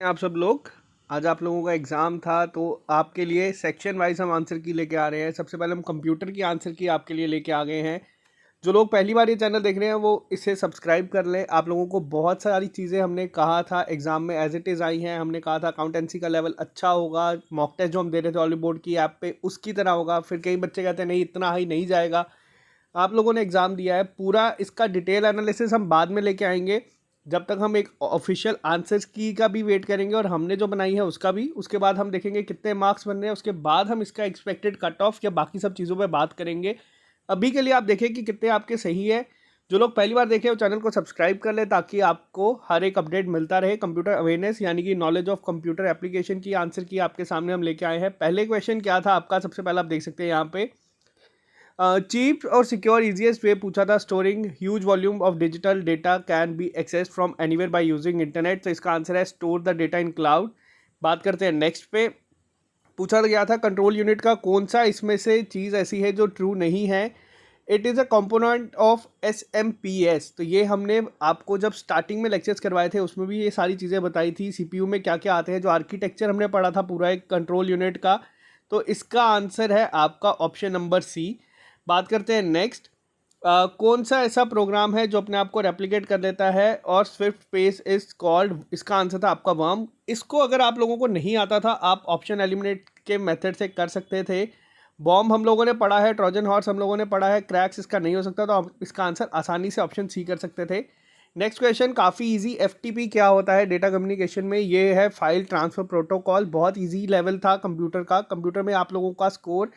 आप सब लोग, आज आप लोगों का एग्ज़ाम था तो आपके लिए सेक्शन वाइज हम आंसर की लेके आ रहे हैं। सबसे पहले हम कंप्यूटर की आंसर की आपके लिए लेके आ गए हैं। जो लोग पहली बार ये चैनल देख रहे हैं वो इसे सब्सक्राइब कर लें। आप लोगों को बहुत सारी चीज़ें हमने कहा था एग्ज़ाम में एज इट इज़ आई हैं। हमने कहा था अकाउंटेंसी का लेवल अच्छा होगा, मॉक टेस्ट जो हम दे रहे थे ऑली बोर्ड की ऐप पे उसकी तरह होगा। फिर कई बच्चे कहते हैं नहीं इतना हाई नहीं जाएगा। आप लोगों ने एग्ज़ाम दिया है, पूरा इसका डिटेल एनालिसिस हम बाद में लेके आएंगे जब तक हम एक ऑफिशियल आंसर्स की का भी वेट करेंगे और हमने जो बनाई है उसका भी। उसके बाद हम देखेंगे कितने मार्क्स बन रहे हैं, उसके बाद हम इसका एक्सपेक्टेड कट ऑफ या बाकी सब चीज़ों पे बात करेंगे। अभी के लिए आप देखें कि कितने आपके सही है। जो लोग पहली बार देखें वो चैनल को सब्सक्राइब कर ले ताकि आपको हर एक अपडेट मिलता रहे। कंप्यूटर अवेयरनेस यानी कि नॉलेज ऑफ कंप्यूटर एप्लीकेशन की आंसर की आपके सामने हम लेके आए हैं। पहले क्वेश्चन क्या था आपका, सबसे पहले आप देख सकते हैं यहाँ पे चीप और सिक्योर इजीएस्ट वे पूछा था। Storing huge volume of digital data can be access from anywhere by using internet. तो इसका आंसर है store the data in cloud. बात करते हैं नेक्स्ट पे। पूछा गया था कंट्रोल यूनिट का कौन सा इसमें से चीज़ ऐसी है जो ट्रू नहीं है। It is a component of S. तो ये हमने आपको जब स्टार्टिंग में लेक्चर्स करवाए थे उसमें भी ये सारी चीज़ें बताई थी। सीपीयू में क्या क्या आते हैं, जो आर्किटेक्चर हमने पढ़ा था पूरा एक कंट्रोल यूनिट का। तो इसका आंसर है आपका ऑप्शन नंबर सी। बात करते हैं नेक्स्ट। कौन सा ऐसा प्रोग्राम है जो अपने आप को रेप्लिकेट कर देता है और स्विफ्ट पेस इज कॉल्ड। इसका आंसर था आपका वर्म। इसको अगर आप लोगों को नहीं आता था आप ऑप्शन एलिमिनेट के मेथड से कर सकते थे। बॉम्ब हम लोगों ने पढ़ा है, ट्रोजन हॉर्स हम लोगों ने पढ़ा है, क्रैक्स इसका नहीं हो सकता, तो आप इसका आंसर आसानी से ऑप्शन सी कर सकते थे। नेक्स्ट क्वेश्चन काफ़ी इजी। एफटीपी क्या होता है डेटा कम्युनिकेशन में, ये है फाइल ट्रांसफ़र प्रोटोकॉल। बहुत इजी लेवल था कंप्यूटर का। कंप्यूटर में आप लोगों का स्कोर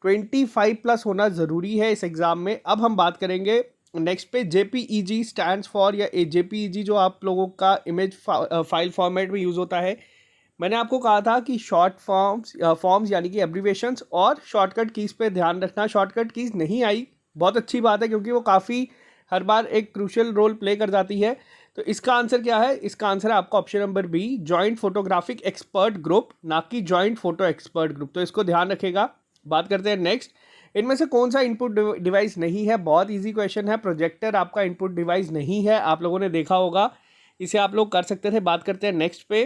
25+ होना ज़रूरी है इस एग्ज़ाम में। अब हम बात करेंगे नेक्स्ट पे। जेपीईजी स्टैंड्स फॉर, या जेपीईजी जो आप लोगों का इमेज फाइल फॉर्मेट में यूज़ होता है। मैंने आपको कहा था कि शॉर्ट फॉर्म्स यानी कि एब्रीवेशंस और शॉर्टकट कीज़ पे ध्यान रखना। शॉर्टकट कीज़ नहीं आई, बहुत अच्छी बात है क्योंकि वो काफ़ी हर बार एक क्रूशियल रोल प्ले कर जाती है। तो इसका आंसर क्या है, इसका आंसर है आपका option number B, joint photographic expert group, ना कि जॉइंट फोटो एक्सपर्ट ग्रुप। तो इसको ध्यान रखेगा। बात करते हैं नेक्स्ट। इनमें से कौन सा इनपुट डिवाइस नहीं है। बहुत इजी क्वेश्चन है। प्रोजेक्टर आपका इनपुट डिवाइस नहीं है, आप लोगों ने देखा होगा, इसे आप लोग कर सकते थे। बात करते हैं नेक्स्ट पे।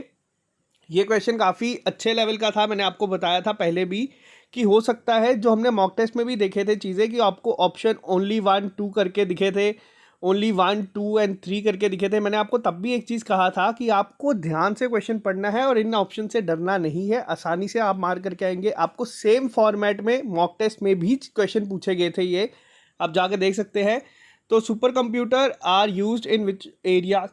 ये क्वेश्चन काफ़ी अच्छे लेवल का था। मैंने आपको बताया था पहले भी कि हो सकता है जो हमने मॉक टेस्ट में भी देखे थे चीज़ें कि आपको ऑप्शन ओनली 1 2 करके दिखे थे, ओनली 1 2 एंड 3 करके दिखे थे। मैंने आपको तब भी एक चीज़ कहा था कि आपको ध्यान से क्वेश्चन पढ़ना है और इन ऑप्शन से डरना नहीं है। आसानी से आप मार करके आएंगे। आपको सेम फॉर्मेट में मॉक टेस्ट में भी क्वेश्चन पूछे गए थे, ये आप जाके देख सकते हैं। तो super computer are used in which area.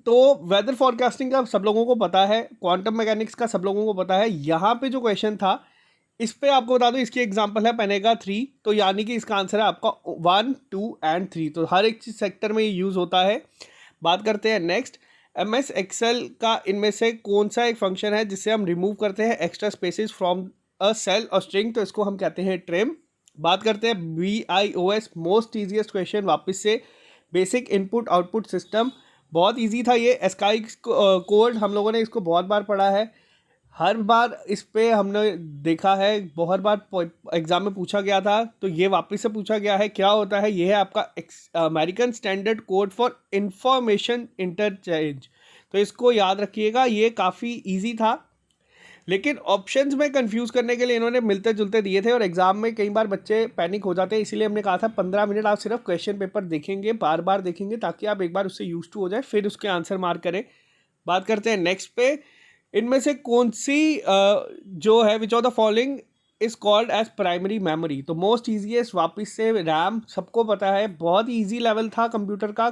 तो वेदर फॉरकास्टिंग का सब लोगों को पता है, क्वांटम मैकेनिक्स का सब लोगों को पता है। यहाँ पे जो क्वेश्चन था इस पे आपको बता दो, इसकी एग्जांपल है पेनेगा 3। तो यानी कि इसका आंसर है आपका 1 2 एंड 3। तो हर एक चीज सेक्टर में ये यूज़ होता है। बात करते हैं नेक्स्ट। MS एक्सेल का इनमें से कौन सा एक फंक्शन है जिससे हम रिमूव करते हैं extra spaces from a cell और स्ट्रिंग। तो इसको हम कहते हैं ट्रिम। बात करते हैं BIOS, मोस्ट ईजिएस्ट क्वेश्चन वापस से। बेसिक इनपुट आउटपुट सिस्टम, बहुत इजी था ये। एस्काई कोड हम लोगों ने इसको बहुत बार पढ़ा है, हर बार इस पे हमने देखा है, बहुत बार एग्जाम में पूछा गया था। तो ये वापस से पूछा गया है। क्या होता है, ये है आपका American standard code for information interchange. तो इसको याद रखिएगा, ये काफ़ी इजी था। लेकिन ऑप्शंस में कंफ्यूज करने के लिए इन्होंने मिलते जुलते दिए थे और एग्जाम में कई बार बच्चे पैनिक हो जाते हैं। इसीलिए हमने कहा था 15 मिनट आप सिर्फ क्वेश्चन पेपर देखेंगे, बार बार देखेंगे, ताकि आप एक बार उससे यूज टू हो जाए, फिर उसके आंसर मार्क करें। बात करते हैं नेक्स्ट पे। इनमें से कौन सी जो है which of the following is called as primary memory. तो मोस्ट ईजीएस्ट वापस से रैम, सबको पता है, बहुत ही ईजी लेवल था कंप्यूटर का।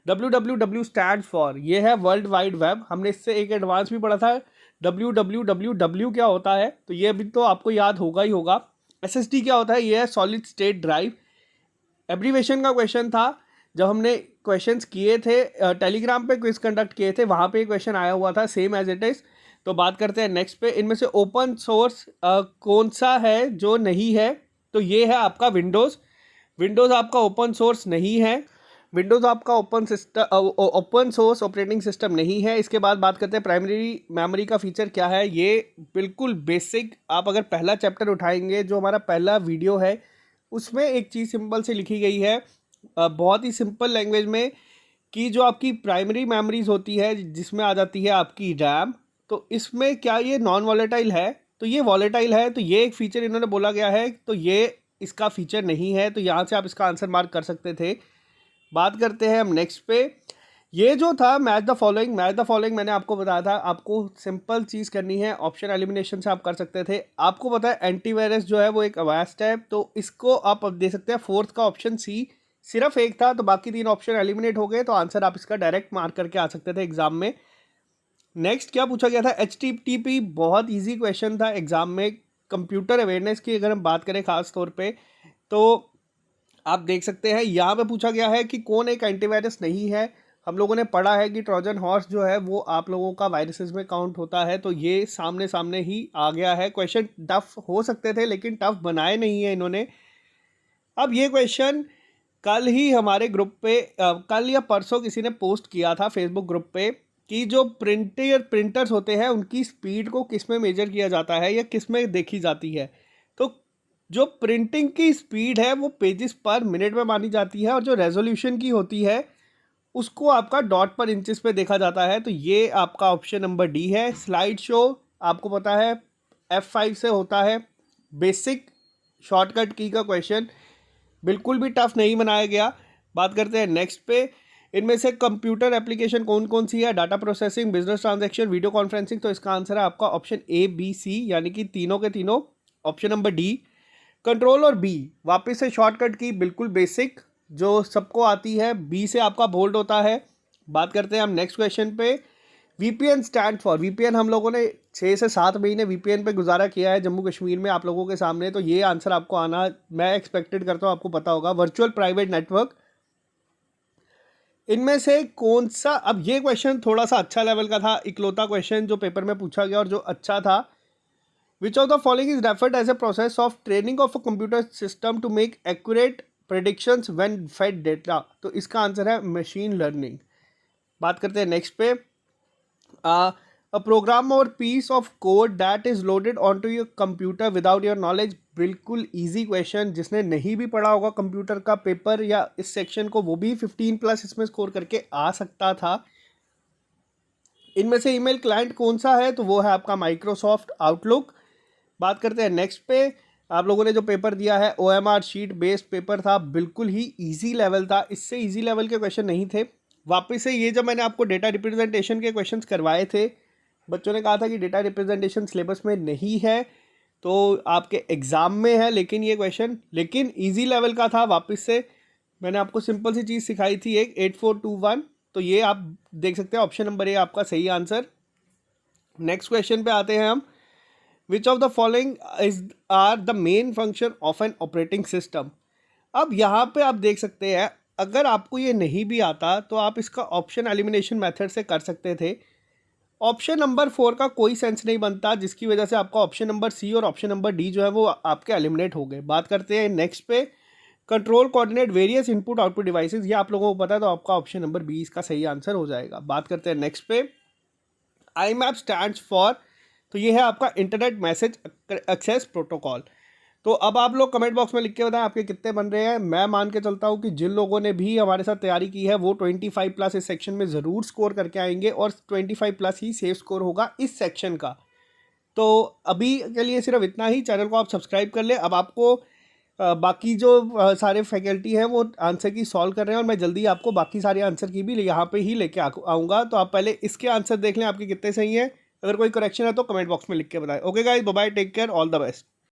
WWW स्टैंड फॉर, ये है वर्ल्ड वाइड वेब। हमने इससे एक एडवांस भी पढ़ा था। WWW क्या होता है, तो ये भी तो आपको याद होगा ही होगा। SSD क्या होता है, ये है सॉलिड स्टेट ड्राइव। एब्रीवेशन का क्वेश्चन था जब हमने क्वेश्चंस किए थे, टेलीग्राम पे क्विज कंडक्ट किए थे, वहाँ पे क्वेश्चन आया हुआ था सेम एज इट इज़। तो बात करते हैं नेक्स्ट पे। इनमें से ओपन सोर्स कौन सा है जो नहीं है। तो ये है आपका विंडोज़। विंडोज़ आपका ओपन सोर्स नहीं है। विंडोज़ आपका ओपन सोर्स ऑपरेटिंग सिस्टम नहीं है। इसके बाद बात करते हैं प्राइमरी मेमोरी का फीचर क्या है। ये बिल्कुल बेसिक, आप अगर पहला चैप्टर उठाएंगे जो हमारा पहला वीडियो है उसमें एक चीज़ सिंपल से लिखी गई है, बहुत ही सिंपल लैंग्वेज में, कि जो आपकी प्राइमरी मेमोरीज होती है जिसमें आ जाती है आपकी रैम, तो इसमें क्या ये नॉन वॉलेटाइल है? तो ये वॉलेटाइल है, तो ये एक फ़ीचर इन्होंने बोला गया है, तो ये इसका फ़ीचर नहीं है, तो यहाँ से आप इसका आंसर मार्क कर सकते थे। बात करते हैं हम नेक्स्ट पे। ये जो था मैच द फॉलोइंग मैंने आपको बताया था, आपको सिंपल चीज़ करनी है, ऑप्शन एलिमिनेशन से आप कर सकते थे। आपको पता है एंटीवायरस जो है वो एक अवेस्ट है, तो इसको आप अब दे सकते हैं। फोर्थ का ऑप्शन सी सिर्फ एक था, तो बाकी 3 ऑप्शन एलिमिनेट हो गए, तो आंसर आप इसका डायरेक्ट मार्क करके आ सकते थे एग्जाम में। नेक्स्ट क्या पूछा गया था? HTTP, बहुत ईजी क्वेश्चन था एग्जाम में। कंप्यूटर अवेयरनेस की अगर हम बात करें खास तौर पे, तो आप देख सकते हैं यहाँ पे पूछा गया है कि कौन एक एंटीवायरस नहीं है। हम लोगों ने पढ़ा है कि ट्रोजन हॉर्स जो है वो आप लोगों का वायरसेस में काउंट होता है, तो ये सामने सामने ही आ गया है। क्वेश्चन टफ हो सकते थे लेकिन टफ बनाए नहीं है इन्होंने। अब ये क्वेश्चन कल ही हमारे ग्रुप पे कल या परसों किसी ने पोस्ट किया था फेसबुक ग्रुप पे कि जो प्रिंटर्स होते हैं उनकी स्पीड को किस में मेजर किया जाता है या किस में देखी जाती है। तो जो प्रिंटिंग की स्पीड है वो पेजेस पर मिनट में मानी जाती है, और जो रेजोल्यूशन की होती है उसको आपका डॉट पर इंचेस पे देखा जाता है। तो ये आपका ऑप्शन नंबर डी है। स्लाइड शो आपको पता है F5 से होता है। बेसिक शॉर्टकट की का क्वेश्चन बिल्कुल भी टफ नहीं बनाया गया। बात करते हैं नेक्स्ट पे। इनमें से कंप्यूटर एप्लीकेशन कौन कौन सी है? Data processing, business transaction, video conferencing. तो इसका आंसर है आपका ऑप्शन A, B, C, यानी कि तीनों के तीनों। Option number D. कंट्रोल और बी वापस से शॉर्टकट की, बिल्कुल बेसिक जो सबको आती है। बी से आपका बोल्ड होता है। बात करते हैं हम नेक्स्ट क्वेश्चन पे। VPN स्टैंड फॉर, VPN हम लोगों ने 6 से 7 महीने VPN पे गुजारा किया है जम्मू कश्मीर में आप लोगों के सामने, तो ये आंसर आपको आना मैं एक्सपेक्टेड करता हूँ आपको पता होगा। Virtual private network. इनमें से कौन सा, अब ये क्वेश्चन थोड़ा सा अच्छा लेवल का था, इकलौता क्वेश्चन जो पेपर में पूछा गया और जो अच्छा था। Which of the following is referred as a process of training of a computer system to make accurate predictions when fed data? तो इसका आंसर है मशीन लर्निंग। बात करते हैं नेक्स्ट पे। a program or piece of code that is loaded onto your computer without your knowledge। बिल्कुल easy question, जिसने नहीं भी पढ़ा होगा कंप्यूटर का पेपर या इस सेक्शन को वो भी 15+ इसमें स्कोर करके आ सकता था। इनमें से ईमेल क्लाइंट कौन सा है? तो वो है आपका माइक्रोसॉफ्ट आउटलुक। बात करते हैं नेक्स्ट पे। आप लोगों ने जो पेपर दिया है OMR शीट बेस्ड पेपर था, बिल्कुल ही इजी लेवल था, इससे इजी लेवल के क्वेश्चन नहीं थे। वापस से ये जब मैंने आपको डेटा रिप्रेजेंटेशन के क्वेश्चंस करवाए थे, बच्चों ने कहा था कि डेटा रिप्रेजेंटेशन सिलेबस में नहीं है तो आपके एग्ज़ाम में है, लेकिन ये क्वेश्चन लेकिन इजी लेवल का था। वापस से मैंने आपको सिंपल सी चीज़ सिखाई थी, एक 8421, तो ये आप देख सकते हैं ऑप्शन नंबर ए आपका सही आंसर। नेक्स्ट क्वेश्चन पे आते हैं हम। Which of the following are the main function of an operating system? अब यहाँ पे आप देख सकते हैं, अगर आपको ये नहीं भी आता तो आप इसका ऑप्शन एलिमिनेशन मेथड से कर सकते थे। ऑप्शन नंबर 4 का कोई सेंस नहीं बनता, जिसकी वजह से आपका ऑप्शन नंबर सी और ऑप्शन नंबर डी जो है वो आपके एलिमिनेट हो गए। बात करते हैं नेक्स्ट पे। Control coordinate various input output devices, ये आप लोगों को पता है, तो आपका ऑप्शन नंबर बी इसका सही आंसर हो जाएगा। बात करते हैं नेक्स्ट पे। IMAP स्टैंड्स फॉर, तो ये है आपका इंटरनेट मैसेज एक्सेस प्रोटोकॉल। तो अब आप लोग कमेंट बॉक्स में लिख के बताएं आपके कितने बन रहे हैं। मैं मान के चलता हूँ कि जिन लोगों ने भी हमारे साथ तैयारी की है वो 25+ इस सेक्शन में ज़रूर स्कोर करके आएंगे, और 25+ ही सेफ स्कोर होगा इस सेक्शन का। तो अभी के लिए सिर्फ इतना ही। चैनल को आप सब्सक्राइब कर ले। अब आपको बाकी जो सारे फैकल्टी हैं वो आंसर की सॉल्व कर रहे हैं, और मैं जल्दी आपको बाकी सारे आंसर की भी यहाँ पे ही लेके आऊँगा। तो आप पहले इसके आंसर देख लें आपके कितने सही हैं। अगर कोई करेक्शन है तो कमेंट बॉक्स में लिख के बताएं। Okay guys, bye bye, take care, all the best.